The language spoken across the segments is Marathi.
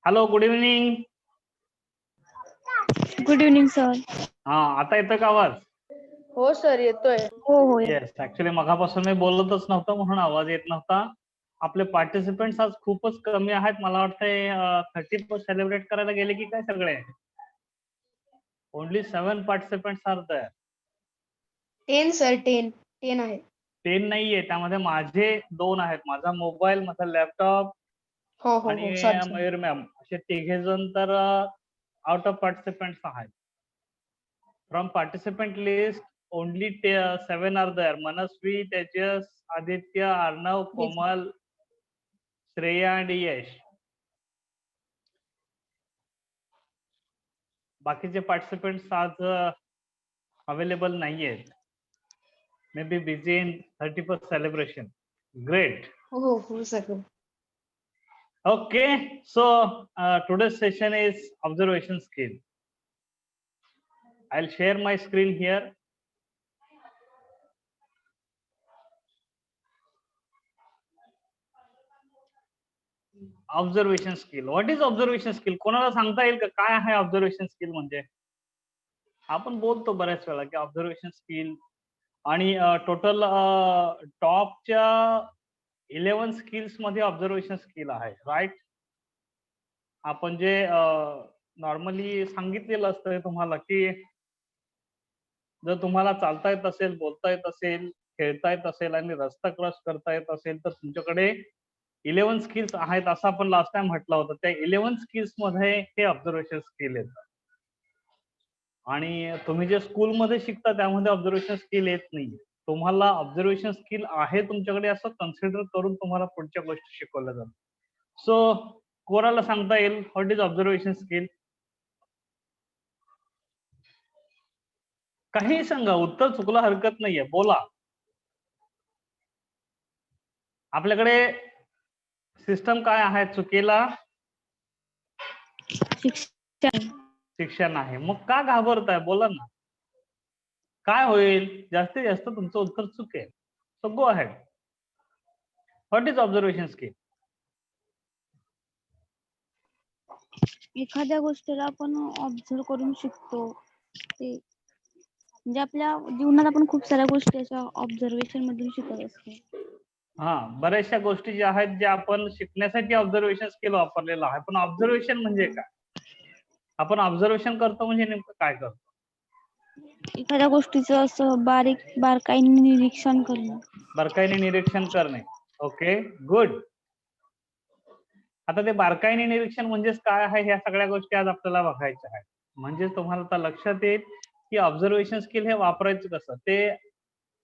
Hello, good evening. Good evening sir. हा, आता येतोय का आवाज? हो सर, येतोय. हो येस, ऍक्च्युली मगापासून मी बोलतच नव्हतं म्हणून आवाज येत नव्हता. आपले पार्टिसिपेंट्स आज खूपच कमी आहेत. मला वाटतंय 30 सेलिब्रेट करायला गेले की काय सगळे? Only 7 participants are there. 10 sir, 10 आहे. 10 नाहीये, त्यामध्ये माझे 2 आहेत. माझा मोबाईल, माझा लॅपटॉप हो हो आणि हो, सॉरी. मयूर मॅम, असे 3 जण तर आउट ऑफ पार्टिसिपेंट्स आहेत. From participant list only 7 are there. Manasvi, Tejas, Aditya, Arnav, Komal, Shreya आणि यश. बाकीचे पार्टिसिपेंट्स आज अवेलेबल नाहीयेत. May be busy in 31st celebration. Great. हो हो sir. Okay, so today's session is observation skill. I'll share my screen here. Observation skill. What is observation skill? कोणाला सांगता येईल का काय आहे ऑब्झर्वेशन स्किल म्हणजे? आपण बोलतो बऱ्याच वेळा की ऑब्झर्वेशन स्किल आणि टोटल टॉपच्या 11 स्किल्स मध्ये ऑब्झर्वेशन स्किल आहे, राईट? आपण जे नॉर्मली सांगितलेलं असतं तुम्हाला की जर तुम्हाला चालता येत असेल, बोलता येत असेल, खेळता येत असेल आणि रस्ता क्रॉस करता येत असेल तर तुमच्याकडे 11 स्किल्स आहेत असं आपण लास्ट टाइम म्हटलं होतं. त्या 11 स्किल्स मध्ये हे ऑब्झर्वेशन स्किल येतं. आणि तुम्ही जे स्कूलमध्ये शिकता त्यामध्ये ऑब्झर्वेशन स्किल येत नाही. तुम्हाला ऑब्झर्वेशन स्किल आहे तुमच्याकडे असं कन्सिडर करून तुम्हाला पुढच्या गोष्टी शिकवल्या जातात. सो कोणाला सांगता येईल व्हॉट इज ऑब्झर्वेशन स्किल? काही सांगा, उत्तर चुकलं हरकत नाहीये, बोला. आपल्याकडे सिस्टम काय आहे चुकीला? शिक्षण आहे. मग का घाबरताय? बोला ना. काय होईल? जास्तीत जास्त तुमचं उत्तर चुकेल. So go ahead. What is observation skill? एखाद्या गोष्टीला आपण ऑब्झर्व करून शिकतो ते म्हणजे आपल्या जीवनात आपण खूप साऱ्या गोष्टी अशा ऑब्झर्वेशन मधून शिकत असतो. हा, बऱ्याचशा गोष्टी ज्या आहेत ज्या आपण शिकण्यासाठी ऑब्झर्वेशन स्किल वापरलेलं आहे. पण ऑब्झर्वेशन म्हणजे काय? आपण ऑब्झर्वेशन करतो म्हणजे नेमकं काय करतो? एखाद्या गोष्टीचं असं बारकाईने निरीक्षण करणं. बारकाईने निरीक्षण करणे. Okay, good. आता ते बारकाईने निरीक्षण म्हणजेच काय आहे ह्या सगळ्या गोष्टी आज आपल्याला बघायच्या आहेत. म्हणजे तुम्हाला आता लक्षात येईल की ऑब्झर्वेशन स्किल हे वापरायचं कसं, ते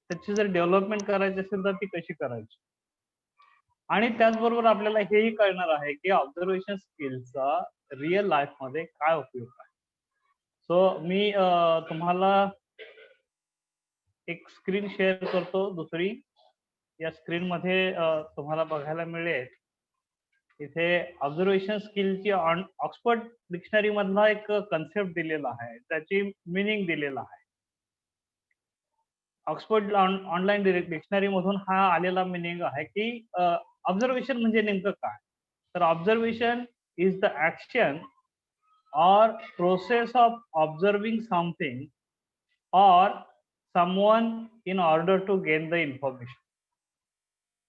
त्याची जर डेव्हलपमेंट करायची असेल तर ती कशी करायची. आणि त्याचबरोबर आपल्याला हेही कळणार आहे की ऑब्झर्वेशन स्किलचा रिअल लाईफ मध्ये काय उपयोग आहे. सो मी तुम्हाला एक स्क्रीन शेअर करतो दुसरी. या स्क्रीन मध्ये तुम्हाला बघायला मिळेल इथे ऑब्झर्वेशन स्किलची ऑक्सफर्ड डिक्शनरी मधला एक कन्सेप्ट दिलेला आहे, त्याची मिनिंग दिलेला आहे. ऑक्सफर्ड ऑनलाईन डिक्शनरी मधून हा आलेला मिनिंग आहे की ऑब्झर्वेशन म्हणजे नेमकं काय. तर observation is the action or process of observing something or someone in order to gain the information.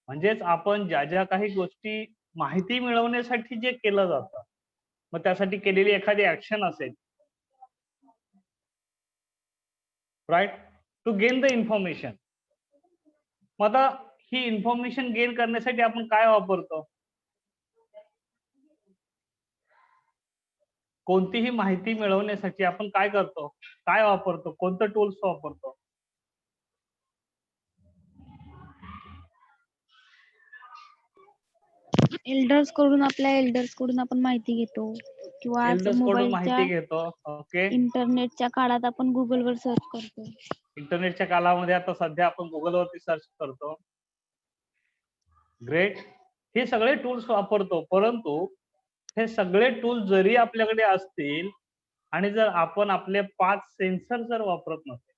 म्हणजेच आपण ज्या ज्या काही गोष्टी माहिती मिळवण्यासाठी जे केलं जातं, मग त्यासाठी केलेली एखादी ऍक्शन असेल, right, to gain the information. मग आता ही इन्फॉर्मेशन गेन करण्यासाठी आपण काय वापरतो? कोणतीही माहिती मिळवण्यासाठी आपण काय करतो, काय वापरतो, कोणतं टूल्स वापरतो? एल्डर्स कडून आपण माहिती घेतो किंवा आज एल्डर्स कडून मोबाईलच्या माहिती घेतो. ओके, इंटरनेटच्या काळात आपण गुगलवर सर्च करतो. इंटरनेटच्या काळामध्ये आता सध्या आपण गुगलवरती सर्च करतो. ग्रेट. हे सगळे टूल्स वापरतो, परंतु हे सगळे टूल्स जरी आपल्याकडे असतील आणि जर आपण आपले 5 सेन्सर जर वापरत नसेल,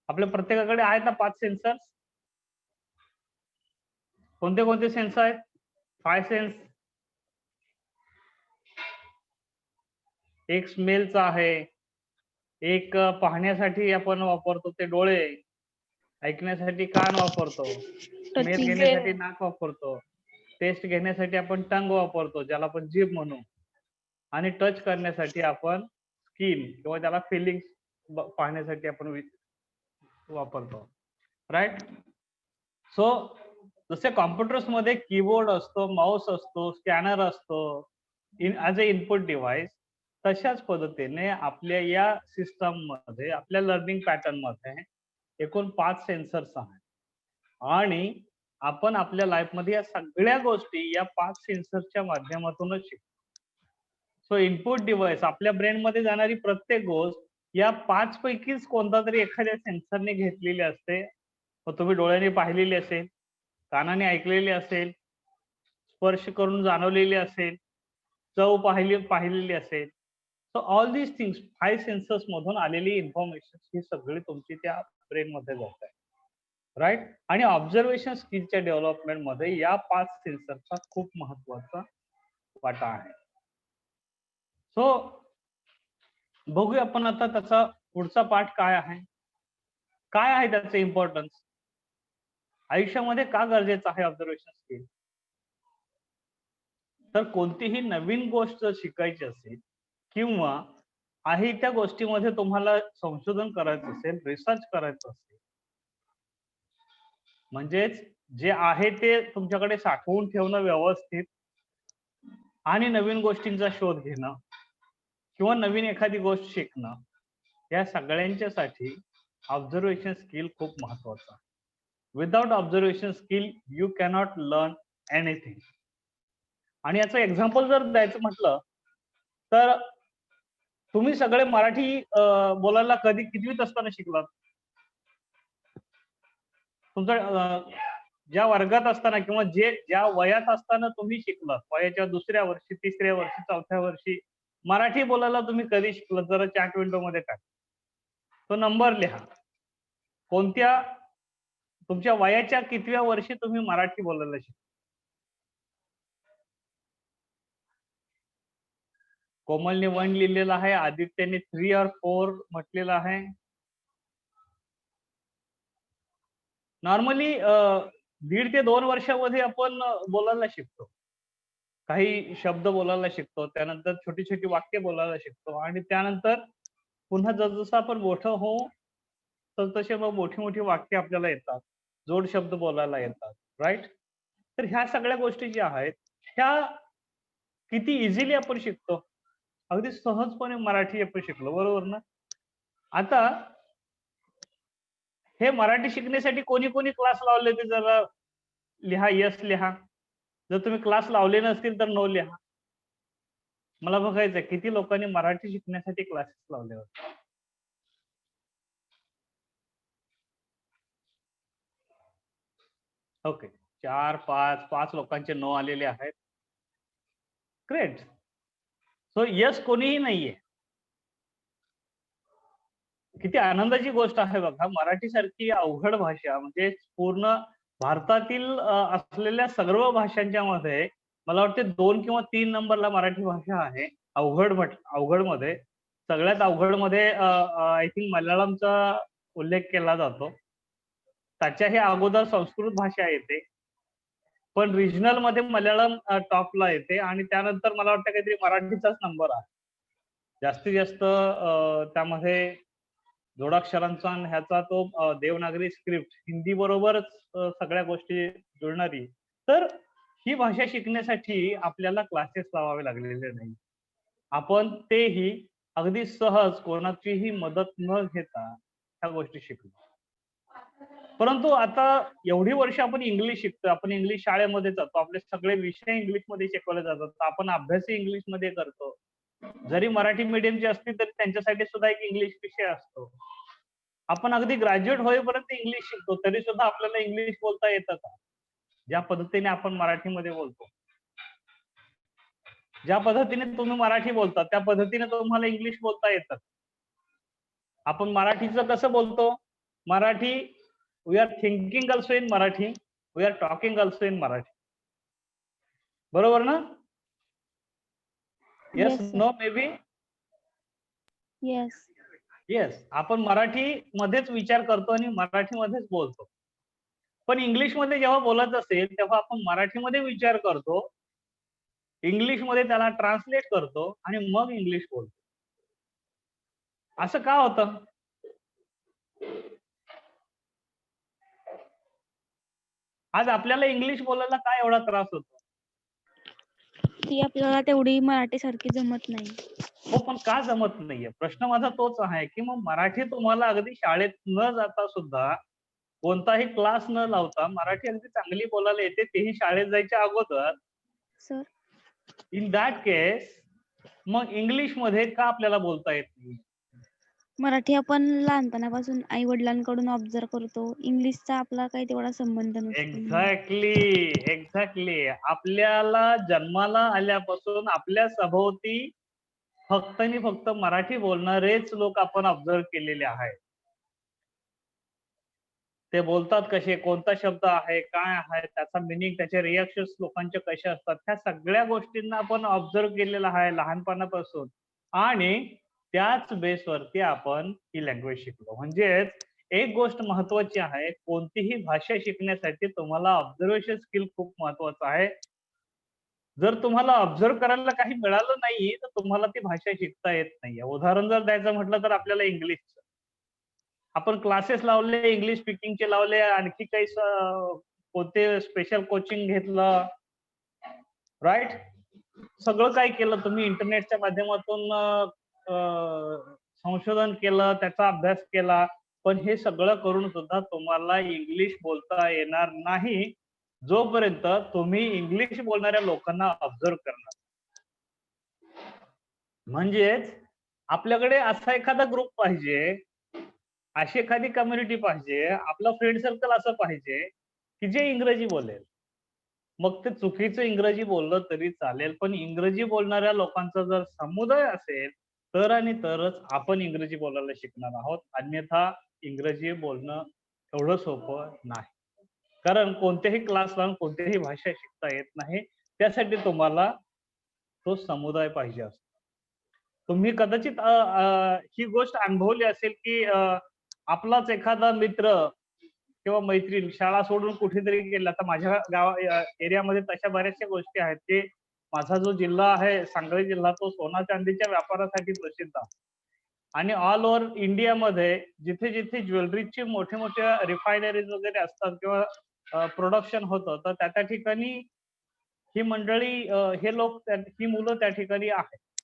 आपल्या प्रत्येकाकडे आहेत ना 5 सेन्सर. कोणते कोणते सेन्स आहेत? 5 सेन्स. एक स्मेलचा आहे, एक पाहण्यासाठी आपण वापरतो ते डोळे, ऐकण्यासाठी कान वापरतो, स्मेल Touching. घेण्यासाठी नाक वापरतो, टेस्ट घेण्यासाठी आपण टंग वापरतो ज्याला आपण जीभ म्हणू, आणि टच करण्यासाठी आपण स्किन किंवा त्याला फिलिंग पाहण्यासाठी आपण वापरतो. राईट. सो जसे कॉम्प्युटर्स मध्ये कीबोर्ड असतो, माऊस असतो, स्कॅनर असतो ॲज अ इनपुट डिव्हाइस, तशाच पद्धतीने आपल्या या सिस्टम मध्ये, आपल्या लर्निंग पॅटर्न मध्ये एकूण 5 सेन्सर्स आहेत आणि आपण आपल्या लाईफ मध्ये या सगळ्या गोष्टी या 5 सेन्सरच्या माध्यमातूनच शिकतो. सो इनपुट डिव्हाइस, आपल्या ब्रेन मध्ये जाणारी प्रत्येक गोष्ट या 5 पैकीच कोणता तरी एखाद्या सेन्सरने घेतलेली असते. तुम्ही डोळ्याने पाहिलेली असेल, कानाने ऐकलेली असेल, स्पर्श करून जाणवलेली असेल, चव पाहिलेली असेल. So all these things 5 sensors मधून आलेली इन्फॉर्मेशन ही सगळी तुमची त्या ब्रेन मध्ये जात आहे. राईट. आणि ऑब्झर्वेशन स्किलच्या डेव्हलपमेंट मध्ये या 5 सेन्सरचा खूप महत्वाचा वाटा आहे. सो बघूया आपण आता त्याचा पुढचा पाठ काय आहे, काय आहे त्याचे इम्पॉर्टन्स, आयुष्यामध्ये का गरजेचं आहे ऑब्झर्वेशन स्किल. तर कोणतीही नवीन गोष्ट जर शिकायची असेल किंवा आहे त्या गोष्टीमध्ये तुम्हाला संशोधन करायचं असेल, रिसर्च करायचं असेल, म्हणजेच जे आहे ते तुमच्याकडे साठवून ठेवणं व्यवस्थित आणि नवीन गोष्टींचा शोध घेणं किंवा नवीन एखादी गोष्ट शिकणं, या सगळ्यांच्यासाठी ऑब्झर्वेशन स्किल खूप महत्वाचं आहे. Without observation skill you cannot learn anything. आणि याचं एक्झाम्पल जर द्यायचं म्हटलं तर तुम्ही सगळे मराठी बोलायला कधी कितवीत असताना शिकलात? तुमचा ज्या वर्गात असताना किंवा ज्या वयात असताना तुम्ही शिकलात, वयाच्या 2ऱ्या वर्षी, 3ऱ्या वर्षी, 4थ्या वर्षी मराठी बोलायला तुम्ही कधी शिकलात? जरा चॅट विंडो मध्ये टाका, तो नंबर लिहा. कोणत्या तुमच्या वयाच्या कितव्या वर्षी तुम्ही मराठी बोलायला शिकला? कोमलने 1 लिहिलेलं आहे, आदित्यने 3 or 4 म्हटलेलं आहे. नॉर्मली 1.5 ते 2 वर्षामध्ये आपण बोलायला शिकतो, काही शब्द बोलायला शिकतो, त्यानंतर छोटी छोटी वाक्य बोलायला शिकतो आणि त्यानंतर पुन्हा जसजसं आपण मोठं होऊ तसे मग मोठी मोठी वाक्य आपल्याला येतात, जोड शब्द बोलायला येतात. राईट. तर ह्या सगळ्या गोष्टी ज्या आहेत ह्या किती इझिली आपण शिकतो, अगदी सहजपणे मराठी आपण शिकलो, बरोबर ना. आता हे मराठी शिकण्यासाठी कोणी कोणी क्लास लावले ते जरा लिहा, यस लिहा. जर तुम्ही क्लास लावले नसतील तर नो लिहा. मला बघायचंय किती लोकांनी मराठी शिकण्यासाठी क्लासेस लावले होते. ओके, 4, 5 लोकांचे नो आलेले आहेत. ग्रेट. सो यस कोणीही नाहीये. किती आनंदाची गोष्ट आहे बघा. मराठी सारखी अवघड भाषा, म्हणजे पूर्ण भारतातील असलेल्या सर्व भाषांच्या मध्ये मला वाटते 2 किंवा 3 नंबरला मराठी भाषा आहे अवघड मध्ये. सगळ्यात अवघड मध्ये आय थिंक मल्याळमचा उल्लेख केला जातो, त्याच्याही अगोदर संस्कृत भाषा येते, पण रिजनल मध्ये मल्याळम टॉपला येते आणि त्यानंतर मला वाटतं काहीतरी मराठीचाच नंबर आहे. जास्तीत जास्त त्यामध्ये जोडाक्षरांचा आणि ह्याचा तो देवनागरी स्क्रिप्ट हिंदी बरोबरच सगळ्या गोष्टी जुळणारी. तर ही भाषा शिकण्यासाठी आपल्याला क्लासेस लावावे लागलेले नाही, आपण तेही अगदी सहज कोणाचीही मदत न घेता ह्या गोष्टी शिकलो. परंतु आता एवढी वर्ष आपण इंग्लिश शिकतो, आपण इंग्लिश शाळेमध्ये जातो, आपले सगळे विषय इंग्लिश मध्ये शिकवले जातात, आपण अभ्यासही इंग्लिश मध्ये करतो. जरी मराठी मीडियमची असतील तरी त्यांच्यासाठी सुद्धा एक इंग्लिश विषय असतो. आपण अगदी ग्रॅज्युएट होईपर्यंत इंग्लिश शिकतो, तरी सुद्धा आपल्याला इंग्लिश बोलता येतं का? ज्या पद्धतीने आपण मराठीमध्ये बोलतो, ज्या पद्धतीने तुम्ही मराठी बोलता त्या पद्धतीने तुम्हाला इंग्लिश बोलता येतं. आपण मराठीचं कसं बोलतो? Marathi, we are thinking also in Marathi, we are talking also in Marathi, बरोबर ना? Yes, yes, sir. No, maybe. Yes. Yes, आपण मराठी मध्येच विचार करतो आणि मराठीमध्येच बोलतो. पण इंग्लिशमध्ये जेव्हा बोलत असेल तेव्हा आपण मराठीमध्ये विचार करतो, इंग्लिशमध्ये त्याला ट्रान्सलेट करतो आणि मग इंग्लिश बोलतो. असं का होतं? आज आपल्याला इंग्लिश बोलायला काय एवढा त्रास होतो? ती आपल्याला तेवढी मराठी सारखी जमत नाही. हो, पण का जमत नाहीये? प्रश्न माझा तोच आहे की मग मराठी तुम्हाला अगदी शाळेत न जाता सुद्धा, कोणताही क्लास न लावता मराठी अगदी चांगली बोलायला येते, तेही शाळेत जायच्या अगोदर. सर, इन दॅट केस मग इंग्लिशमध्ये का आपल्याला बोलता येत नाही? मराठी आपण लहानपणापासून आई वडिलांकडून ऑब्झर्व करतो. इंग्लिशचा आपला काही तेवढा संबंध नसतो. एक्झॅक्टली. आपल्याला जन्माला आल्यापासून आपल्या सभोवती फक्त आणि फक्त मराठी बोलणारेच लोक आपण ऑब्झर्व केलेले आहेत. ते बोलतात कसे, कोणता शब्द आहे, काय आहे, त्याचा मिनिंग, त्याचे रिएक्शन्स लोकांचे कसे असतात, ह्या सगळ्या गोष्टींना आपण ऑब्झर्व केलेलं आहे लहानपणापासून. आणि त्याच बेसवरती आपण ही लँग्वेज शिकलो. म्हणजेच एक गोष्ट महत्वाची आहे, कोणतीही भाषा शिकण्यासाठी तुम्हाला ऑब्झर्वेशन स्किल खूप महत्वाचं आहे. जर तुम्हाला ऑब्झर्व करायला काही मिळालं नाही तर तुम्हाला ती भाषा शिकता येत नाहीये. उदाहरण जर द्यायचं म्हटलं तर आपल्याला इंग्लिशचं. आपण क्लासेस लावले, इंग्लिश स्पीकिंगचे लावले, आणखी काही कोणते स्पेशल कोचिंग घेतलं, राईट? सगळं काय केलं तुम्ही, इंटरनेटच्या माध्यमातून संशोधन केलं, त्याचा अभ्यास केला, पण हे सगळं करून सुद्धा तुम्हाला इंग्लिश बोलता येणार नाही जोपर्यंत तुम्ही इंग्लिश बोलणाऱ्या लोकांना ऑब्झर्व करणार. म्हणजेच आपल्याकडे असा एखादा ग्रुप पाहिजे, अशी एखादी कम्युनिटी पाहिजे, आपलं फ्रेंड सर्कल असं पाहिजे की जे इंग्रजी बोलेल. मग ते चुकीचं इंग्रजी बोललं तरी चालेल, पण इंग्रजी बोलणाऱ्या लोकांचा जर समुदाय असेल तर आणि तरच आपण इंग्रजी बोलायला शिकणार आहोत. अन्यथा इंग्रजी बोलणं एवढं सोपं नाही. कारण कोणतेही क्लास लावून कोणतीही भाषा शिकता येत नाही. त्यासाठी तुम्हाला तो समुदाय पाहिजे असतो. तुम्ही कदाचित ही गोष्ट अनुभवली असेल की आपलाच एखादा मित्र किंवा मैत्रीण शाळा सोडून कुठेतरी गेला. तर माझ्या एरियामध्ये तशा बऱ्याचशा गोष्टी आहेत की माझा जो जिल्हा आहे सांगली जिल्हा, तो सोना चांदीच्या व्यापारासाठी प्रसिद्ध आहे. आणि ऑल ओव्हर इंडियामध्ये जिथे जिथे ज्वेलरीचे मोठे मोठे रिफायनरीज वगैरे असतात किंवा प्रोडक्शन होतं, तर त्या ठिकाणी ही मंडळी, हे लोक, ही मुलं त्या ठिकाणी आहेत.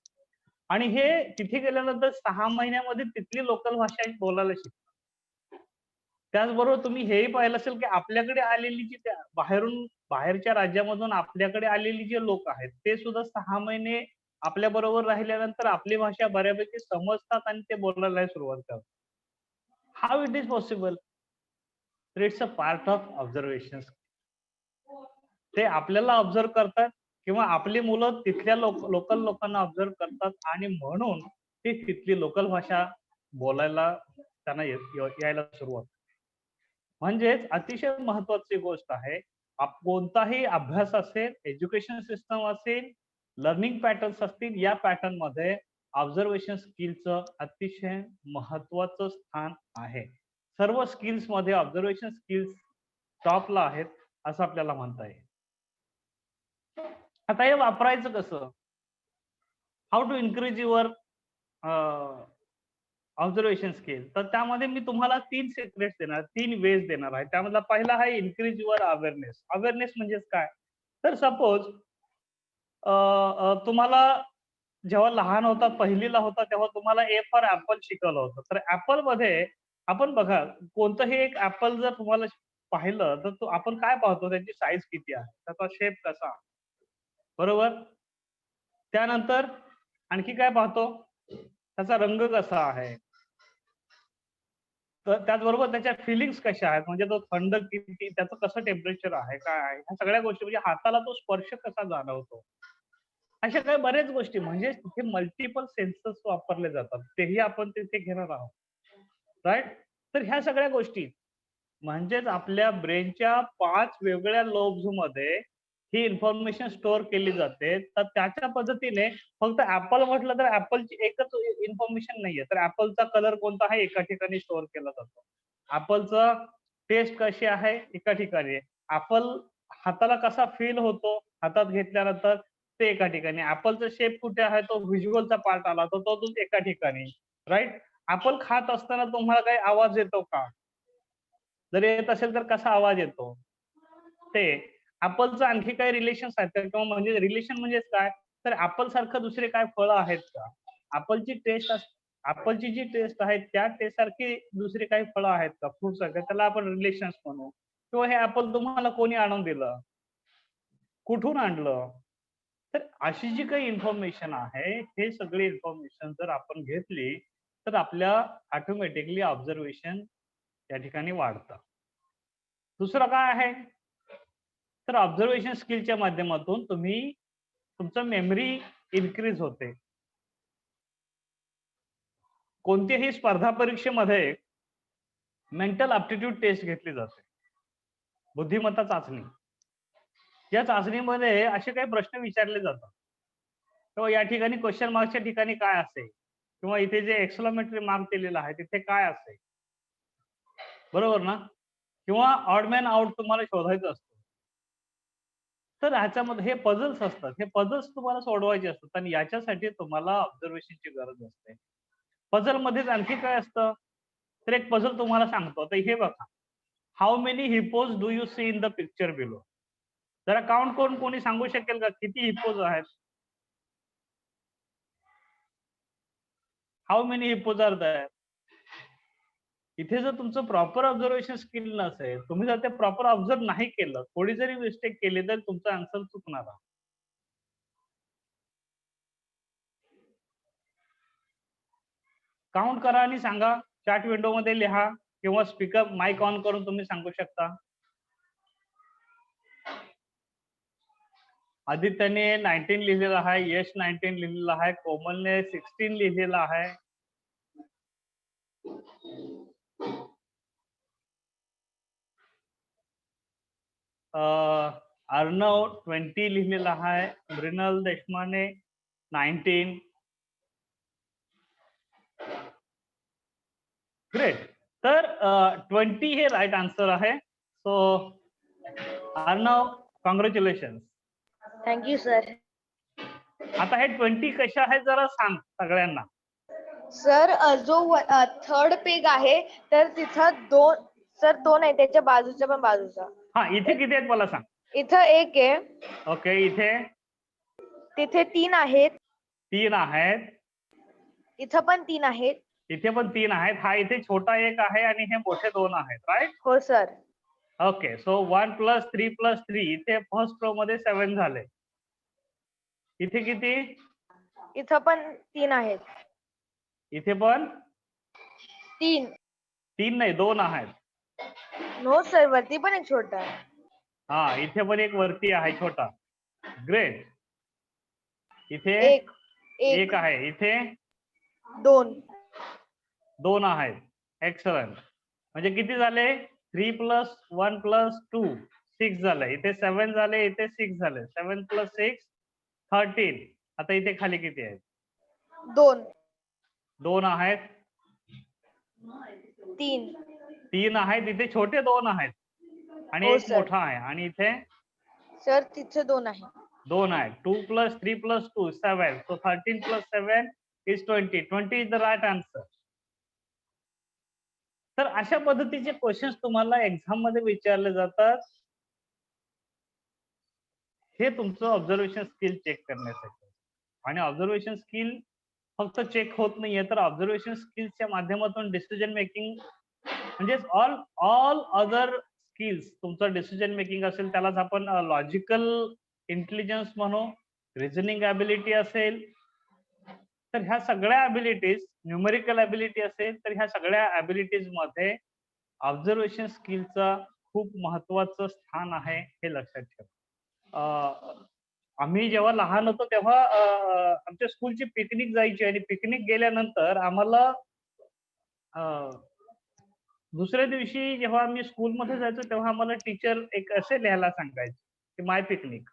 आणि हे तिथे गेल्यानंतर 6 महिन्यामध्ये तिथली लोकल भाषा बोलायला शिकतात. त्याचबरोबर तुम्ही हेही पाहिलं असेल की आपल्याकडे आलेली जी बाहेरच्या राज्यामधून आपल्याकडे आलेली जे लोक आहेत, ते सुद्धा 6 महिने आपल्या बरोबर राहिल्यानंतर आपली भाषा बऱ्यापैकी समजतात आणि ते बोलायला सुरुवात करतात. How it is possible? It's a part of observation. ते आपल्याला ऑब्झर्व करतात किंवा आपली मुलं तिथल्या लोकल लोकांना ऑब्झर्व करतात आणि म्हणून ते तिथली लोकल भाषा बोलायला त्यांना यायला सुरुवात. म्हणजेच अतिशय महत्वाची गोष्ट आहे. कोणताही अभ्यास असेल, एज्युकेशन सिस्टम असेल, लर्निंग पॅटर्न्स असतील, या पॅटर्न मध्ये ऑब्झर्वेशन स्किलचं अतिशय महत्वाचं स्थान आहे. सर्व स्किल्स मध्ये ऑब्झर्वेशन स्किल्स टॉपला आहेत असं आपल्याला म्हणता येईल. आता हे वापरायचं कसं? How to increase your observation skill. तर त्यामध्ये मी तुम्हाला 3 सिक्रेट्स देणार, 3 वेज देणार आहे. त्यामधला पहिला आहे इन्क्रीज युअर अवेअरनेस. अवेअरनेस म्हणजे काय? तर सपोज तुम्हाला जेव्हा लहान होता, पहिलीला होता, तेव्हा तुम्हाला ए फॉर ऍपल शिकवलं होतं. तर ऍपल मध्ये आपण बघा, कोणतंही एक ऍपल जर तुम्हाला पाहिलं तर तो आपण काय पाहतो, त्याची साईज किती आहे, त्याचा शेप कसा आहे, बरोबर? त्यानंतर आणखी काय पाहतो, त्याचा रंग कसा आहे, तर त्याचबरोबर त्याच्या फिलिंग्स कशा आहेत, म्हणजे तो थंड किती, त्याचं कसं टेम्परेचर आहे, काय आहे, ह्या सगळ्या गोष्टी, म्हणजे हाताला तो स्पर्श कसा जाणवतो, अशा काही बऱ्याच गोष्टी. म्हणजे तिथे मल्टिपल सेन्सर्स वापरले जातात, तेही आपण तिथे घेणार आहोत, राईट? तर ह्या सगळ्या गोष्टी म्हणजेच आपल्या ब्रेनच्या 5 वेगवेगळ्या लोब्स मध्ये ही इन्फॉर्मेशन स्टोअर केली जाते, तर त्याच्या पद्धतीने फक्त ऍपल म्हटलं तर ऍपलची एकच इन्फॉर्मेशन नाहीये, तर ऍपलचा कलर कोणता आहे एका ठिकाणी स्टोअर केला जातो. ऍपलचं टेस्ट कशी आहे एका ठिकाणी. ऍपल हाताला कसा फील होतो हातात घेतल्यानंतर ते एका ठिकाणी. ऍपलचा शेप कुठे आहे तो व्हिज्युअलचा पार्ट आला तर तो एका ठिकाणी, राईट. ऍपल खात असताना तुम्हाला काही आवाज येतो का? जर येत असेल तर कसा आवाज येतो ते. ऍपलचं आणखी काही रिलेशन्स आहेत का? किंवा म्हणजे रिलेशन म्हणजे काय, तर ऍपल सारखं दुसरे काय फळं आहेत का? ऍपलची जी टेस्ट आहे त्या टेस्ट सारखी दुसरी काही फळं आहेत का, फ्रुट्स आहेत का, त्याला आपण रिलेशन्स म्हणू. किंवा हे ऍपल तुम्हाला कोणी आणून दिलं, कुठून आणलं. तर अशी जी काही इन्फॉर्मेशन आहे, हे सगळी इन्फॉर्मेशन जर आपण घेतली तर आपल्या ऑटोमॅटिकली ऑब्झर्वेशन त्या ठिकाणी वाढतं. दुसरं काय आहे, तर ऑब्झर्वेशन स्किलच्या माध्यमातून तुमचं मेमरी इन्क्रीज होते. कोणत्याही स्पर्धा परीक्षेमध्ये मेंटल ऍप्टिट्यूड टेस्ट घेतली जाते, बुद्धिमत्ता चाचणी. या चाचणीमध्ये असे काही प्रश्न विचारले जातात, किंवा या ठिकाणी क्वेश्चन मार्कच्या ठिकाणी काय असेल, किंवा इथे जे एक्सक्लेमेटरी मार्क दिलेला आहे तिथे काय असेल, बरोबर ना. किंवा ऑड मॅन आउट तुम्हाला शोधायचं असतं. तर ह्याच्यामध्ये हे पझल्स असतात, हे पझल्स तुम्हाला सोडवायचे असतात आणि याच्यासाठी तुम्हाला ऑब्झर्वेशनची गरज असते. पझल मध्येच आणखी काय असतं, तर एक पझल तुम्हाला सांगतो. आता हे बघा, how many hippos do you see in the picture below. जरा काउंट करून कोणी सांगू शकेल का किती हिपोज आहेत? How many hippos are there. इथे जर तुमचं प्रॉपर ऑब्झर्वेशन स्किल नसेल, तुम्ही जर ते प्रॉपर ऑब्झर्व नाही केलं, थोडी जरी मिस्टेक केली तर तुमचा आन्सर चुकणार. काउंट करा आणि सांगा, चॅट विंडो मध्ये लिहा किंवा स्पीकर माइक ऑन करून तुम्ही सांगू शकता. आदित्यने 19 लिहिलेला आहे, यश 19 लिहिलेला आहे, कोमलने 16 लिहिलेला आहे. अर्णव 20 लिहिलेला आहे, मृणाल देशमाने 19. ग्रेट. तर 20 हे राईट आन्सर आहे. So Arnav, congratulation. Thank you sir. आता हे 20 कसे आहे जरा सांग सगळ्यांना. सर जो थर्ड पेग आहे तर तिथं दोन आहे, त्याच्या बाजूचा पण बाजूचा. हा, इथे किती आहेत मला सांग. इथं एक आहे. ओके, इथे तिथे 3 आहेत. 3 आहेत. इथं पण 3 आहेत. इथे पण 3 आहेत. हा इथे छोटा एक आहे आणि हे मोठे 2 आहेत, राईट. हो सर. ओके, सो 1 + 3 + 3 इथे फर्स्ट रो मध्ये 7 झाले. इथे किती? इथं पण 3 आहेत. इथे पण 3 नाही 2 आहेत. नो सर, वरती पण एक छोटा आहे. हा, इथे पण एक वरती आहे छोटा. ग्रेट. इथे एक आहे. इथे 2 आहेत. एक्सलंट. म्हणजे किती झाले? 3 + 1 + 2 6 झाले. इथे 7 झाले, इथे 6 झाले. 7 + 6 13. आता इथे खाली किती आहेत? 2 आहेत. 3 आहेत. इथे छोटे 2 आहेत आणि हो एक सर. मोठा आहे. आणि इथे सर तिथे 2 आहे. 2 आहेत. 2 + 3 + 2 7. So 13 + 7 is 20. 20 is the right answer. तर अशा पद्धतीचे क्वेश्चन्स तुम्हाला एक्झाम मध्ये विचारले जातात. हे तुमचं ऑब्झर्वेशन स्किल चेक करण्यासाठी. आणि ऑब्झर्वेशन स्किल फक्त चेक होत नाहीये, तर ऑब्झर्वेशन स्किल्सच्या माध्यमातून डिसिजन मेकिंग म्हणजे ऑल अदर स्किल्स, तुमचं डिसिजन मेकिंग असेल त्यालाच आपण लॉजिकल इंटेलिजन्स म्हणू, रिझनिंग ॲबिलिटी असेल, तर ह्या सगळ्या ॲबिलिटीज, न्यूमेरिकल ॲबिलिटी असेल, तर ह्या सगळ्या ॲबिलिटीज मध्ये ऑब्झर्वेशन स्किलचं खूप महत्वाचं स्थान आहे, हे लक्षात ठेवा. आम्ही जेव्हा लहान होतो तेव्हा आमच्या स्कूलची पिकनिक जायची आणि पिकनिक गेल्यानंतर आम्हाला दुसऱ्या दिवशी जेव्हा आम्ही स्कूलमध्ये जायचो तेव्हा आम्हाला टीचर एक असे लिहायला सांगायचे की माय पिकनिक.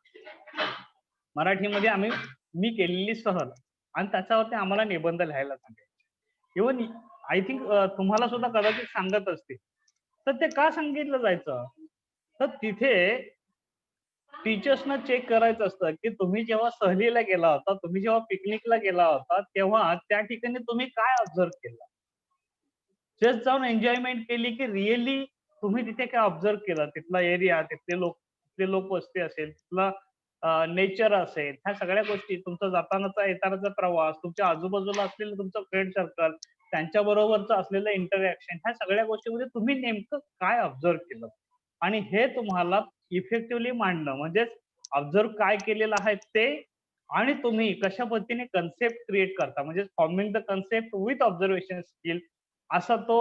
मराठीमध्ये मी केलेली सहल आणि त्याच्यावरती आम्हाला निबंध लिहायला सांगायचे. इव्हन आय थिंक तुम्हाला सुद्धा कदाचित सांगत असतील. तर ते का सांगितलं जायचं, तर तिथे टीचर्सना चेक करायचं असतं की तुम्ही जेव्हा सहलीला गेला होता, तुम्ही जेव्हा पिकनिकला गेला होता, तेव्हा त्या ठिकाणी तुम्ही काय ऑब्झर्व केलं. जस्ट जाऊन एन्जॉयमेंट केली की रिअली तुम्ही तिथे काय ऑब्झर्व केलं, तिथला एरिया, तिथले लोकवस्ती असेल, तिथला नेचर असेल, ह्या सगळ्या गोष्टी, तुमचा जातानाचा येतानाचा प्रवास, तुमच्या आजूबाजूला असलेलं तुमचं फ्रेंड सर्कल, त्यांच्या बरोबरचं असलेलं इंटरॅक्शन, ह्या सगळ्या गोष्टीमध्ये तुम्ही नेमकं काय ऑब्झर्व केलं आणि हे तुम्हाला इफेक्टिव्हली मांडणं, म्हणजेच ऑब्झर्व काय केलेलं आहे ते आणि तुम्ही कशा पद्धतीने कन्सेप्ट क्रिएट करता, म्हणजे forming the concept with observation skill, असा तो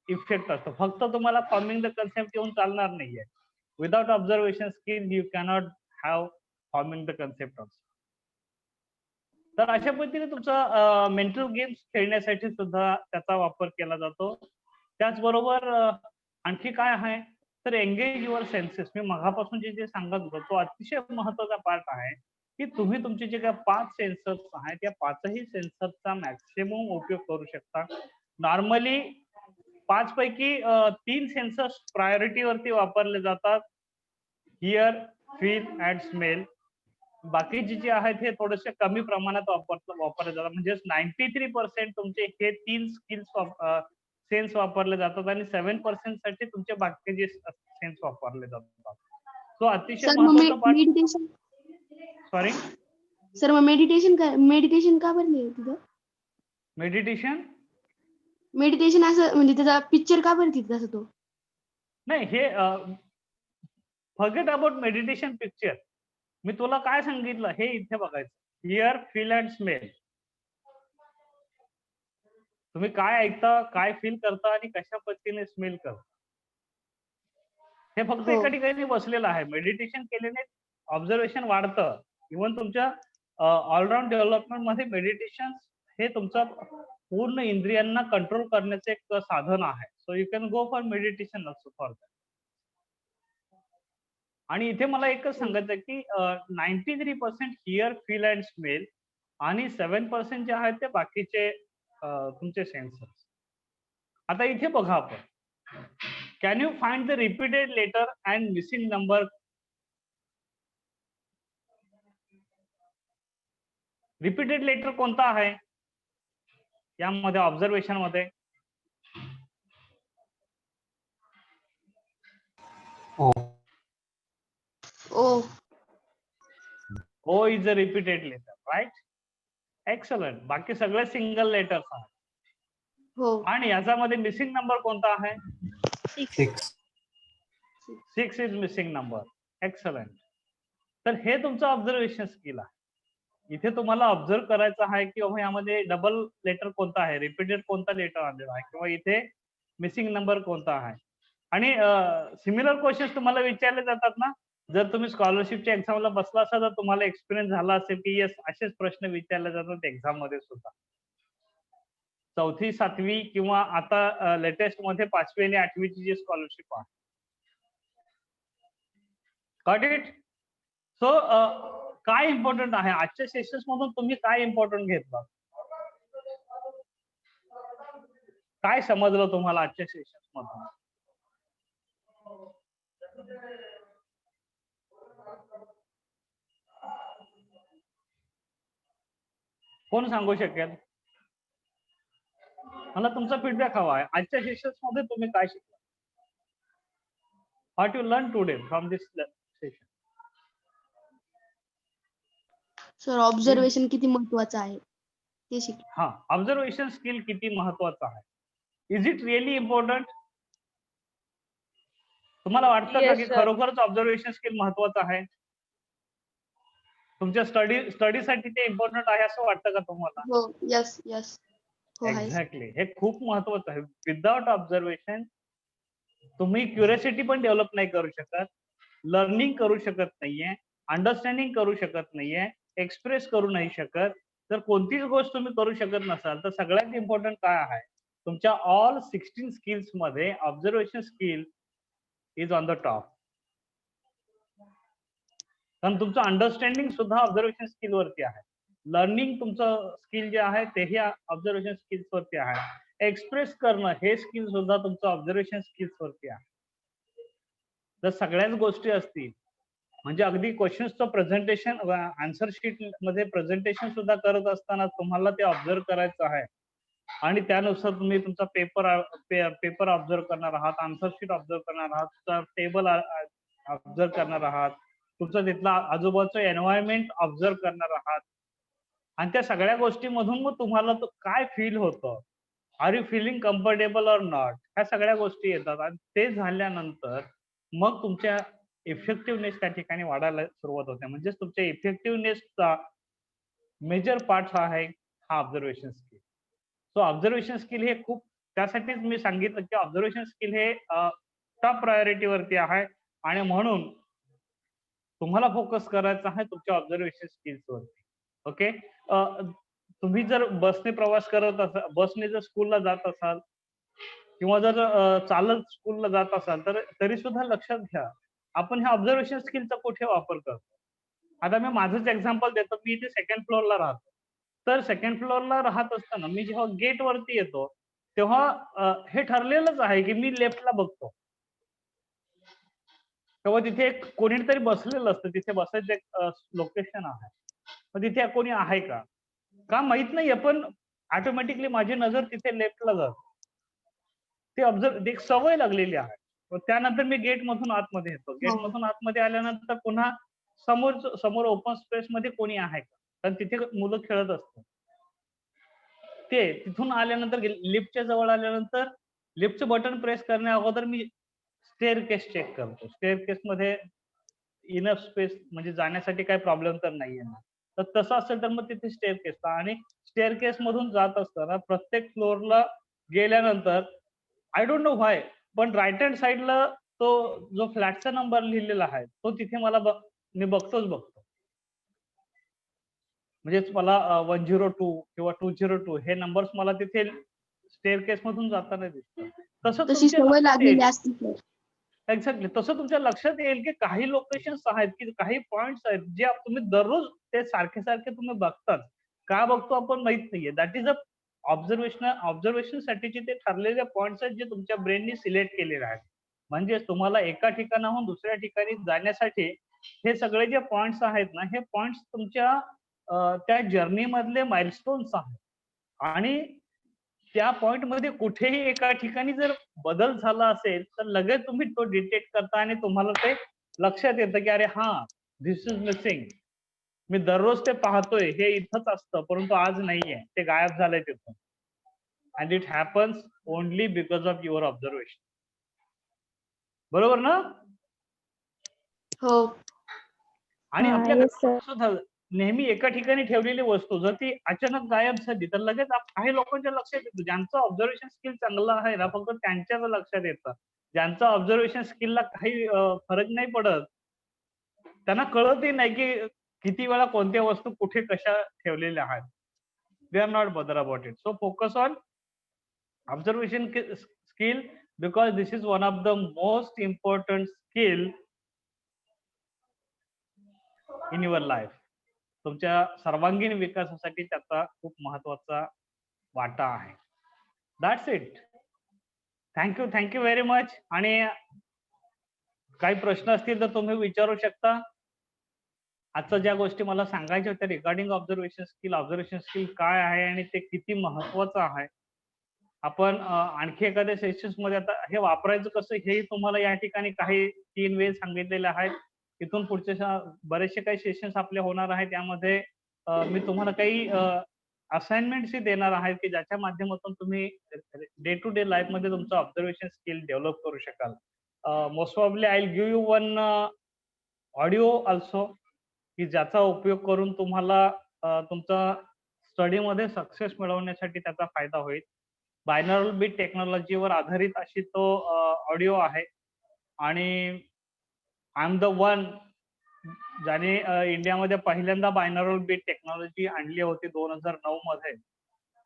इफेक्ट असतो. फक्त तुम्हाला फॉर्मिंग द कन्सेप्ट येऊन चालणार नाहीये. Without observation skill you cannot have forming the concept also. तर अशा पद्धतीने तुमचा मेंटल गेम्स खेळण्यासाठी सुद्धा त्याचा वापर केला जातो. त्याचबरोबर आणखी काय आहे, तर एंगेज युअर सेन्सेस. मी मगापासून जे सांगत होतो तो अतिशय महत्वाचा पार्ट आहे की तुम्ही तुमचे जे काही 5 सेन्सर्स आहेत त्या 5ही सेन्सरचा मॅक्सिमम उपयोग करू शकता. नॉर्मली 5 पैकी 3 सेन्सर्स प्रायोरिटीवरती वापरले जातात, हिअर, फील अँड स्मेल. बाकीचे जे आहेत हे थोडेसे कमी प्रमाणात वापरले जातात. म्हणजे 93% तुमचे हे 3 स्किल्स सेन्स वापरले जातात आणि 7% साठी तुमचे बाकीचे सेन्स वापरले जातात. तो अतिशय सर मग महत्वाचा पार्ट. मेडिटेशन सॉरी सर, मग मेडिटेशन का बरं नाही तिथं? मेडिटेशन असं म्हणजे त्याचा पिक्चर का बरं तिथं असं तो? नाही, हे फॉरगेट अबाउट मेडिटेशन पिक्चर. मी तुला काय सांगितलं हे इथे बघायचं, हिअर, फील अँड स्मेल. तुम्ही काय ऐकता, काय फील करता आणि कशा पद्धतीने स्मेल करता, हे फक्त हो. एका ठिकाणी बसलेलं आहे. मेडिटेशन केल्याने ऑब्झर्वेशन वाढतं. इव्हन तुमच्या ऑलराऊंड डेव्हलपमेंट मध्ये मेडिटेशन हे तुमचा पूर्ण इंद्रियांना कंट्रोल करण्याचे एक साधन आहे. So you can go for meditation also for that. आणि इथे मला एकच सांगायचं की 93% हिअर, फील अँड स्मेल आणि 7% जे आहेत ते बाकीचे तुमचे सेन्सर्स. आता इथे बघा आपण, can you find the repeated letter and missing number. Repeated letter कोणता आहे यामध्ये ऑब्झर्वेशन मध्ये? O is a repeated letter, right? Excellent. बाकी सगळे सिंगल लेटर्स आहेत. हो. आणि याच्यामध्ये मिसिंग नंबर कोणता आहे? 6 इज मिसिंग नंबर. एक्सलंट. तर हे तुमचं ऑब्झर्वेशन स्किल आहे. इथे तुम्हाला ऑब्झर्व करायचं आहे की बाबा यामध्ये डबल लेटर कोणता आहे, रिपीटेड कोणता लेटर आलेला आहे, किंवा इथे मिसिंग नंबर कोणता आहे. आणि सिमिलर क्वेश्चन्स तुम्हाला विचारले जातात ना. जर तुम्ही स्कॉलरशिपच्या एक्झामला बसला असाल तर तुम्हाला एक्सपिरियन्स झाला असेल की येस, असेच प्रश्न विचारले जातात एक्झाम मध्ये सुद्धा. 4थी 7वी किंवा आता लेटेस्ट मध्ये 5वी आणि 8वीची जी स्कॉलरशिप आहे. Got it? सो काय इम्पॉर्टंट आहे आजच्या सेशन्स मधून, तुम्ही काय इम्पॉर्टंट घेतलं, काय समजलं तुम्हाला आजच्या सेशन्स मधून? कोण सांगू शकेल? मला तुमचा फीडबॅक हवा आहे. आजच्या सेशन्स मध्ये तुम्ही काय शिकला? What you learn today from this session? Sir, observation किती महत्वाचं आहे ते शिकलो. हा, ऑब्झर्वेशन स्किल किती महत्वाचं आहे. Is it really important? तुम्हाला वाटतं का Yes, की sir. खरोखरच ऑब्झर्वेशन स्किल महत्वाचं आहे? तुमच्या स्टडीसाठी ते इम्पॉर्टंट आहे असं वाटतं का तुम्हाला? हो. Yes yes. हो आहे. एक्झॅक्टली. हे खूप महत्वाचं आहे. विदाउट ऑब्झर्वेशन तुम्ही क्युरिओसिटी पण डेव्हलप नाही करू शकत, लर्निंग करू शकत नाहीये, अंडरस्टँडिंग करू शकत नाहीये, एक्सप्रेस करू नाही शकत. तर कोणतीच गोष्ट तुम्ही करू शकत नसाल तर सगळ्यात इम्पॉर्टंट काय आहे, तुमच्या ऑल 16 स्किल्स मध्ये observation skill is on the top. कारण तुमचं अंडरस्टँडिंग सुद्धा ऑब्झर्वेशन स्किल वरती आहे. लर्निंग तुमचं स्किल जे आहे तेही ऑब्झर्वेशन स्किल्स वरती आहे. एक्सप्रेस करणं हे स्किल सुद्धा तुमचं ऑब्झर्वेशन स्किल्स वरती आहे. जर सगळ्याच गोष्टी असतील म्हणजे अगदी क्वेश्चन्सचं प्रेझेंटेशन आन्सर शीट मध्ये प्रेझेंटेशन सुद्धा करत असताना तुम्हाला ते ऑब्झर्व करायचं आहे आणि त्यानुसार तुम्ही तुमचा पेपर ऑब्झर्व करणार आहात, आन्सर शीट ऑब्झर्व करणार आहात, तुमचा टेबल ऑब्झर्व करणार आहात, तुमचा तिथला आजूबाजूचं एन्व्हायरमेंट ऑब्झर्व करणार आहात आणि त्या सगळ्या गोष्टीमधून मग तुम्हाला काय फील होतं, are you feeling comfortable or not, ह्या सगळ्या गोष्टी येतात आणि ते झाल्यानंतर मग तुमच्या इफेक्टिव्हनेस त्या ठिकाणी वाढायला सुरुवात होते. म्हणजेच तुमच्या इफेक्टिव्हनेसचा मेजर पार्ट आहे हा observation skill. So observation skill हे खूप, त्यासाठीच मी सांगितलं की ऑब्झर्वेशन स्किल हे टॉप प्रायोरिटी वरती आहे आणि म्हणून तुम्हाला फोकस करायचा आहे तुमच्या ऑब्झर्वेशन स्किल्स वरती. ओके, तुम्ही जर बसने प्रवास करत असाल, बसने जर स्कूलला जात असाल किंवा जर चालत स्कूलला जात असाल तर तरी सुद्धा लक्षात घ्या आपण ह्या ऑब्झर्वेशन स्किलचा कुठे वापर करतो. आता मी माझंच एक्झाम्पल देतो. मी इथे सेकंड फ्लोअरला राहतो. तर सेकंड फ्लोअरला राहत असताना मी जेव्हा गेट वरती येतो तेव्हा हे ठरलेलंच आहे की मी लेफ्टला बघतो. तेव्हा तिथे एक कोणीतरी बसलेलं असतं, तिथे बसायचं एक लोकेशन आहे. मग तिथे कोणी आहे का माहित नाहीये, पण ऑटोमॅटिकली माझी नजर तिथे लेफ्टला जाते. ते ऑब्झर्व, एक सवय लागलेली आहे. त्यानंतर मी गेट मधून आतमध्ये येतो. गेट मधून आतमध्ये आल्यानंतर पुन्हा समोर ओपन स्पेस मध्ये कोणी आहे का, कारण तिथे मुलं खेळत असतात. ते तिथून आल्यानंतर लिफ्टच्या जवळ आल्यानंतर लिफ्टचं बटन प्रेस करण्या अगोदर मी स्टेअरकेस चेक करतो. स्टेअरकेस मध्ये इनफ स्पेस म्हणजे जाण्यासाठी काही प्रॉब्लेम तर नाहीये ना. तर तसं असेल तर मग तिथे स्टेअरकेस, आणि स्टेअरकेस मधून जात असताना प्रत्येक फ्लोअरला गेल्यानंतर आय डोंट नो व्हाय पण राईट हँड साइडला तो जो फ्लॅटचा नंबर लिहिलेला आहे तो तिथे मी बघतो. म्हणजेच मला 102 किंवा 202 हे नंबर्स मला तिथे स्टेअरकेस मधून जाताना दिसतात. तसं तशी तुमच्या सवय लक्षात लागलेली येईल. असते सर. एक्झॅक्टली तसं तुमच्या लक्षात येईल की काही लोकेशन्स आहेत की काही पॉइंट्स आहेत जे तुम्ही दररोज ते सारखे तुम्ही बघतात. का बघतो आपण माहित नाहीये. दॅट इज अ ऑब्झर्वेशन साठीचे ते ठरलेले पॉइंट्स आहेत जे तुमच्या ब्रेननी सिलेक्ट केलेले आहेत. म्हणजे तुम्हाला एका ठिकाणाहून दुसऱ्या ठिकाणी जाण्यासाठी हे सगळे जे पॉइंट्स आहेत ना, हे पॉइंट्स तुमच्या त्या जर्नी मधले माइलस्टोन्स आहेत आणि त्या पॉइंट मध्ये कुठेही एका ठिकाणी जर बदल झाला असेल तर लगेच तुम्ही तो डिटेक्ट करता आणि तुम्हाला ते लक्षात येतं की अरे हा, धिस इज मिसिंग. मी दररोज ते पाहतोय, हे इथंच असतं परंतु आज नाहीये, ते गायब झालंय तिथून. And it happens only because of your observation. बरोबर ना? हो. आणि हा, आपल्या yes, sir. सुद्धा नेहमी एका ठिकाणी ठेवलेली वस्तू जर ती अचानक गायब झाली तर लगेच काही लोकांच्या लक्षात येतं. ज्यांचं ऑब्झर्वेशन स्किल चांगलं आहे ना, फक्त त्यांच्याच लक्षात येतं. ज्यांचं ऑब्झर्वेशन स्किलला काही फरक नाही पडत, त्यांना कळतही नाही की किती वेळा कोणत्या वस्तू कुठे कशा ठेवलेल्या आहेत. दे आर नॉट बदर about it. So focus on observation skill because this is one of the most important skill in your life. तुमच्या सर्वांगीण विकासासाठी त्याचा खूप महत्वाचा वाटा आहे. That's it. Thank you very much. आणि काही प्रश्न असतील तर तुम्ही विचारू शकता. आजच्या ज्या गोष्टी मला सांगायच्या होत्या रिगार्डिंग ऑब्झर्वेशन स्किल काय आहे आणि ते किती महत्वाचं आहे, आपण आणखी एखाद्या सेशन्स मध्ये आता हे वापरायचं कसं हेही तुम्हाला या ठिकाणी काही 3 वेळ सांगितलेले आहेत. इथून पुढचे बरेचसे काही सेशन्स आपले होणार आहेत. त्यामध्ये मी तुम्हाला काही असाइनमेंट्सही देणार आहेत की ज्याच्या माध्यमातून तुम्ही डे टू डे लाईफ मध्ये तुमचं ऑब्झर्वेशन स्किल डेव्हलप करू शकाल. Most probably I will give you one audio also की ज्याचा उपयोग करून तुम्हाला तुमचा स्टडीमध्ये सक्सेस मिळवण्यासाठी त्याचा फायदा होईल. बायनरल बीट टेक्नॉलॉजीवर आधारित अशी तो ऑडिओ आहे आणि आय एम द वन ज्याने इंडियामध्ये पहिल्यांदा बायनरल बीट टेक्नॉलॉजी आणली होती 2009 मध्ये.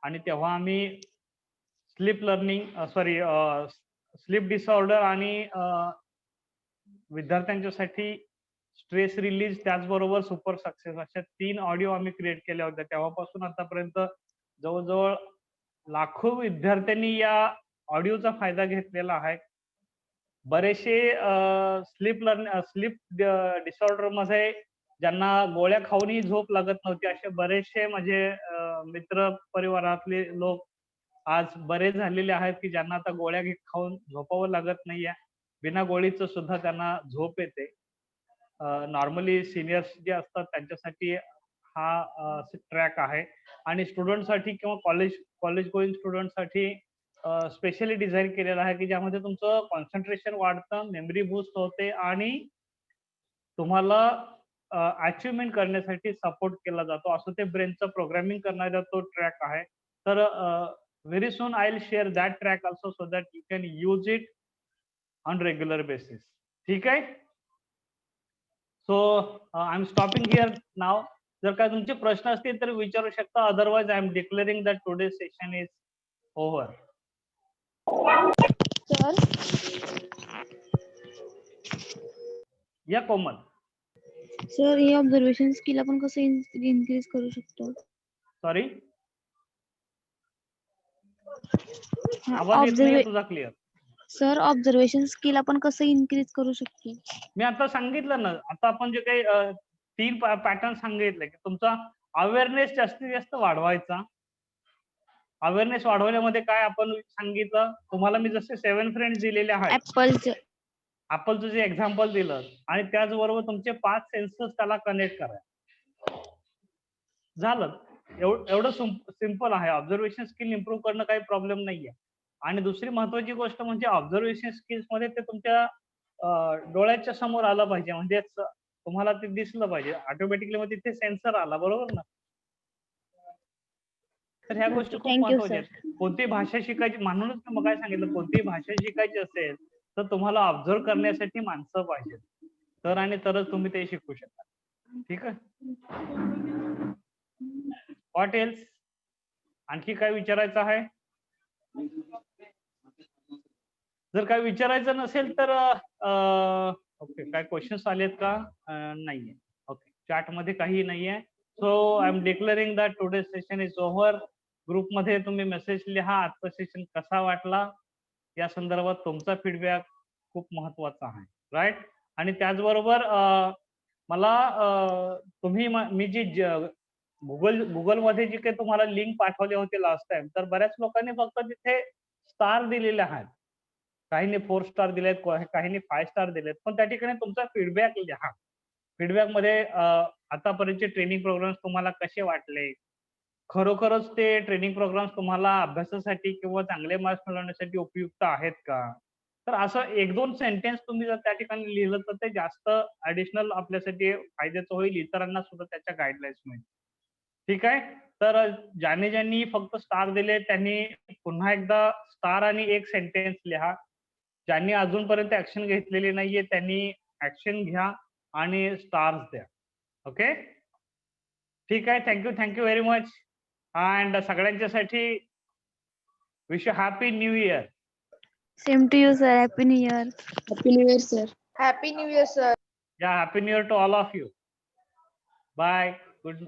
आणि तेव्हा आम्ही स्लीप डिसऑर्डर आणि विद्यार्थ्यांच्यासाठी स्ट्रेस रिलीज, त्याचबरोबर सुपर सक्सेस, अशा 3 ऑडिओ आम्ही क्रिएट केल्या होत्या. तेव्हापासून आतापर्यंत जवळजवळ लाखो विद्यार्थ्यांनी या ऑडिओचा फायदा घेतलेला आहे. बरेचसे स्लीप डिसऑर्डर मध्ये ज्यांना गोळ्या खाऊनही झोप लागत नव्हती, असे बरेचसे माझे मित्र परिवारातले लोक आज बरे झालेले आहेत की ज्यांना आता गोळ्या खाऊन झोपावं लागत नाहीये. बिना गोळीचं सुद्धा त्यांना झोप येते. नॉर्मली सिनियर्स जे असतात त्यांच्यासाठी हा ट्रॅक आहे आणि स्टुडंटसाठी किंवा कॉलेज गोईंग स्टुडंटसाठी स्पेशली डिझाईन केलेला आहे की ज्यामध्ये तुमचं कॉन्सन्ट्रेशन वाढतं, मेमरी बूस्ट होते आणि तुम्हाला अचिव्हमेंट करण्यासाठी सपोर्ट केला जातो. असं ते ब्रेनचं प्रोग्रामिंग करणारा तो ट्रॅक आहे. तर very soon I will share that track also so that you can use it on regular basis. ठीक आहे. So I am stopping here now. जर काय तुमचे प्रश्न असतील तर विचारू शकता. Otherwise I am declaring that today session is over. Sir या कोमल. सर हे ऑब्झर्वेशन स्किल आपण कसं इन्क्रीज करू शकतो? सॉरी, आवाज येत नाहीये तुझा क्लिअर. सर ऑब्झर्वेशन स्किल आपण कसं इन्क्रीज करू शकतो? मी आता सांगितलं ना, आता आपण जे काही 3 पॅटर्न सांगितले की तुमचा अवेअरनेस जास्तीत जास्त वाढवायचा. अवेअरनेस वाढवण्यामध्ये काय आपण सांगितलं तुम्हाला, मी जसे 7 फ्रेंड्स दिलेले आहेत, ऍपलचं जे एक्झाम्पल दिलं आणि त्याचबरोबर तुमचे 5 सेन्सर्स त्याला कनेक्ट करा. झालं. एवढं सिंपल आहे. ऑब्झर्वेशन स्किल इम्प्रूव्ह करणं काही प्रॉब्लेम नाहीये. आणि दुसरी महत्वाची गोष्ट म्हणजे ऑब्झर्वेशन स्किल्स मध्ये ते तुमच्या डोळ्याच्या समोर आलं पाहिजे, म्हणजे तुम्हाला ते दिसलं पाहिजे ऑटोमॅटिकली. मग तिथे सेन्सर आला, बरोबर ना. तर ह्या गोष्टी खूप महत्वाच्या आहेत. कोणती भाषा शिकायची, म्हणूनच मी मग काय सांगितलं, कोणतीही भाषा शिकायची असेल तर तुम्हाला ऑब्झर्व करण्यासाठी माणसं पाहिजेत, तर आणि तरच तुम्ही ते शिकू शकता. ठीक आहे. What else? आणखी काय विचारायचं आहे? जर काय विचारायचं नसेल तर ओके, काय क्वेश्चन्स आलेत का? नाहीये. ओके, चॅट मध्ये काही नाहीये. So I am declaring that today session is over. ग्रुपमध्ये तुम्ही मेसेज लिहा, आजचा सेशन कसा वाटला या संदर्भात तुमचा फीडबॅक खूप महत्वाचा आहे, राईट. आणि त्याचबरोबर मला तुम्ही मी जी गुगलमध्ये जी काही तुम्हाला लिंक पाठवली होती लास्ट टाइम, तर बऱ्याच लोकांनी फक्त तिथे स्टार दिलेले आहेत. काहींनी 4 स्टार दिलेत, काहींनी 5 स्टार दिलेत. पण त्या ठिकाणी तुमचा फीडबॅक लिहा. फीडबॅक मध्ये आतापर्यंतचे ट्रेनिंग प्रोग्राम्स तुम्हाला कसे वाटले, खरोखरच ते ट्रेनिंग प्रोग्राम्स तुम्हाला अभ्यासासाठी किंवा चांगले मार्क्स मिळवण्यासाठी उपयुक्त आहेत का. तर असं 1-2 सेंटेन्स तुम्ही जर त्या ठिकाणी लिहिलं तर ते जास्त ऍडिशनल आपल्यासाठी फायद्याचं होईल, इतरांना सुद्धा त्याच्या गाईडलाईन्स मिळतील. ठीक आहे. तर ज्यांनी फक्त स्टार दिले त्यांनी पुन्हा एकदा स्टार आणि 1 सेंटेन्स लिहा. ज्यांनी अजूनपर्यंत ऍक्शन घेतलेली नाहीये त्यांनी ऍक्शन घ्या आणि स्टार्स द्या. ओके, ठीक आहे. Thank you very much. अँड सगळ्यांच्यासाठी wish you happy new year. Same to you sir. Happy new year. Happy new year sir. Happy new year sir. Yeah, happy new year to all of you. Bye. Good